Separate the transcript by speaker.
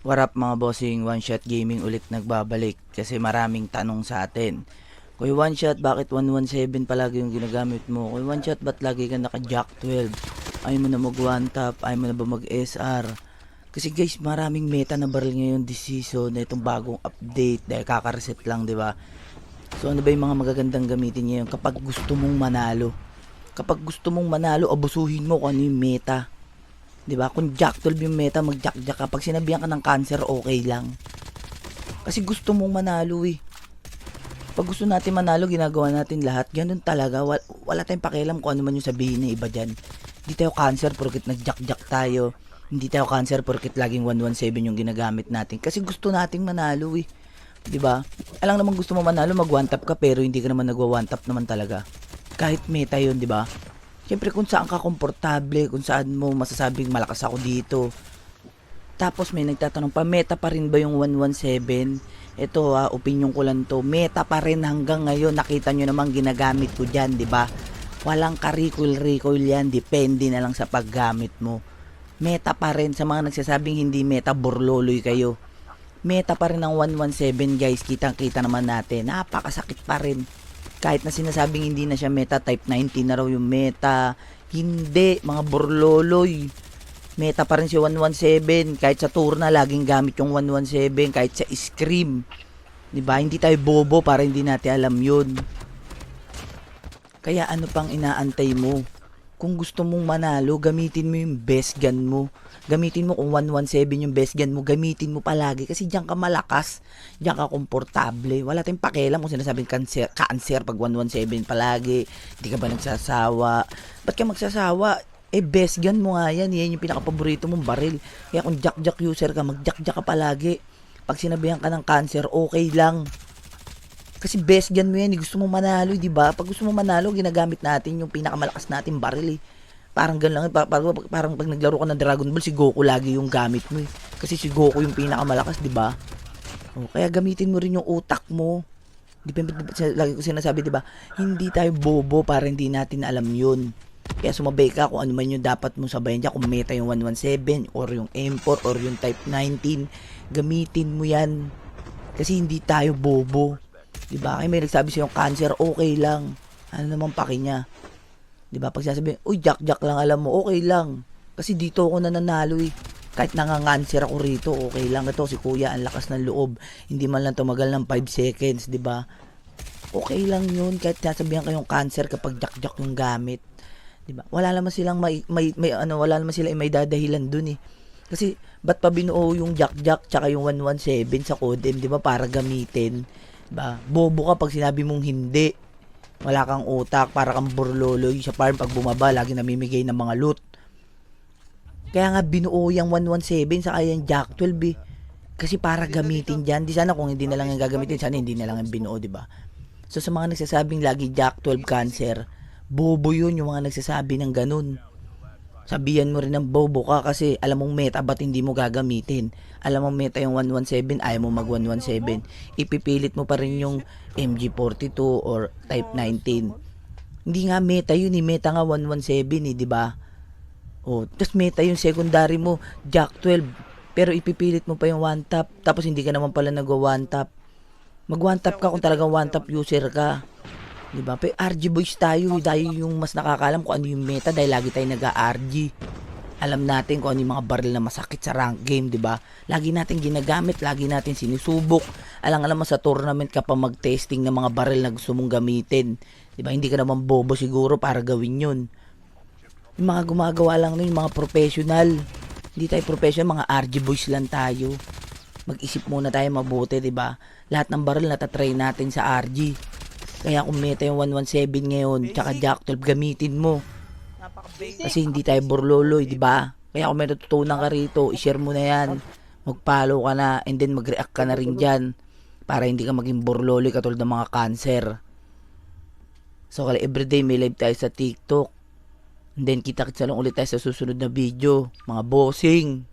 Speaker 1: What up mga bossing, One Shot Gaming ulit nagbabalik kasi maraming tanong sa atin. Kuy One Shot, bakit 117 palagi yung ginagamit mo? Kuy One Shot, ba't lagi ka naka Jack 12? Ayaw mo na mag one tap, ayaw mo na ba mag SR? Kasi guys, maraming meta na barrel ngayon this season na itong bagong update dahil kaka-reset lang, di ba? So ano ba yung mga magagandang gamitin ngayon kapag gusto mong manalo? Kapag gusto mong manalo, abusuhin mo kung ano yung meta. 'Di ba? Kung Jack 12 yung meta, mag-Jack ka. Pag sinabihan ka ng cancer, okay lang. Kasi gusto mong manalo eh. Pag gusto natin manalo, ginagawa natin lahat. Ganun talaga. Wala tayong pakialam kung ano man yung sabihin ng iba dyan. Hindi tayo cancer porkit nag-Jack tayo. Hindi tayo cancer porkit laging 117 yung ginagamit natin. Kasi gusto nating manalo eh. 'Di ba? Alang naman gusto mo manalo, mag one tap ka pero hindi ka naman nagwa one tap naman talaga. Kahit meta 'yun, 'di ba? Siyempre kung saan ka komportable, kung saan mo masasabing malakas ako dito. Tapos may nagtatanong pa, meta pa rin ba yung 117? Ito opinion ko lang to. Meta pa rin hanggang ngayon. Nakita nyo naman ginagamit ko dyan, di ba? Walang ka-recoil yan. Depende na lang sa paggamit mo. Meta pa rin. Sa mga nagsasabing hindi meta, borloloy kayo. Meta pa rin ang 117 guys. Kitang-kita naman natin. Napakasakit pa rin. Kahit na sinasabing hindi na siya meta, type 19 na raw yung meta. Hindi, mga borloloy. Meta pa rin si 117. Kahit sa tour na, laging gamit yung 117. Kahit sa scream. Diba? Hindi tayo bobo para hindi natin alam yun. Kaya ano pang inaantay mo? Kung gusto mong manalo, gamitin mo yung best gun mo. Gamitin mo kung 117 yung best gun mo, gamitin mo palagi kasi diyan ka malakas, diyan ka komportable. Wala tayong pakialam kung sinasabing cancer pag 117 palagi. Hindi ka ba nagsasawa? Ba't ka magsasawa? Eh best gun mo nga yan, yan yung pinaka-paborito mong baril. Kaya kung jack user ka, mag-jack ka palagi. Pag sinabihan ka ng cancer, okay lang. Kasi best gun mo yan, gusto mo manalo, di ba? Pag gusto mo manalo, ginagamit natin yung pinakamalakas nating baril eh. Parang ganun lang, parang pag naglaro ka ng Dragon Ball, si Goku lagi yung gamit mo eh. Kasi si Goku yung pinakamalakas, di ba? O, kaya gamitin mo rin yung utak mo. Lagi ko sinasabi, di ba? Hindi tayo bobo para hindi natin alam yun. Kaya sumabay ka kung ano man yung dapat mo sabayin dyan. Kung meta yung 117 or yung M4 or yung Type 19, gamitin mo yan. Kasi hindi tayo bobo. Diba? Kaya may nagsabi sa yung cancer, okay lang. Ano naman paki niya? Diba? Pag sinasabi, uy, jack lang, alam mo, okay lang. Kasi dito ako nananalo eh. Kahit nanganganser ako rito, okay lang. Ito, si kuya, ang lakas ng loob. Hindi man lang tumagal ng 5 seconds, diba? Okay lang yun. Kahit sasabihan kayong cancer kapag jack yung gamit. Diba? Wala naman silang wala naman sila may dadahilan dun eh. Kasi, ba't pa binuo yung jack tsaka yung 117 sa codem, diba? Para gamitin. Diba? Bobo ka pag sinabi mong hindi. Wala kang utak, para kang burloloy sa farm pag bumaba, lagi namimigay ng mga loot. Kaya nga binuo yung 117 sa yung Jack 12 eh. Kasi para gamitin dyan. Di sana kung hindi na lang yung gagamitin, sana hindi na lang yung binuo, diba? So sa mga nagsasabing lagi Jack 12 cancer, bobo yun yung mga nagsasabi ng ganun. Sabihan mo rin ng bobo ka kasi alam mong meta ba't hindi mo gagamitin. Alam mong meta yung 117, ayaw mo mag 117. Ipipilit mo pa rin yung MG42 or Type 19. Hindi nga meta yun eh, meta nga 117 eh, di ba? Oh, tapos meta yung secondary mo, Jack 12. Pero ipipilit mo pa yung one tap, tapos hindi ka naman pala nagwa one tap. Mag one tap ka kung talagang one tap user ka. Diba? Pero RG boys tayo yung mas nakakalam kung ano yung meta dahil lagi tayo nag-RG. Alam natin kung ano yung mga baril na masakit sa rank game, diba? Lagi natin ginagamit, lagi natin sinusubok. Alam mo sa tournament ka pa mag-testing ng mga baril na gusto mong gamitin. Diba? Hindi ka naman bobo siguro para gawin yun. Yung mga gumagawa lang nun, yung mga professional. Hindi tayo professional, mga RG boys lang tayo. Mag-isip muna tayo mabuti, diba? Lahat ng baril natatry natin sa RG. Kaya kung meta yung 117 ngayon, tsaka Jack 12, gamitin mo. Kasi hindi tayo burloloy, di ba? Kaya kung may natutunan ka rito, i-share mo na yan. Mag-follow ka na, and then mag-react ka na rin dyan. Para hindi ka maging burloloy katulad ng mga cancer. So, kaya everyday may live tayo sa TikTok. And then, kita-kits na lang ulit tayo sa susunod na video. Mga bossing.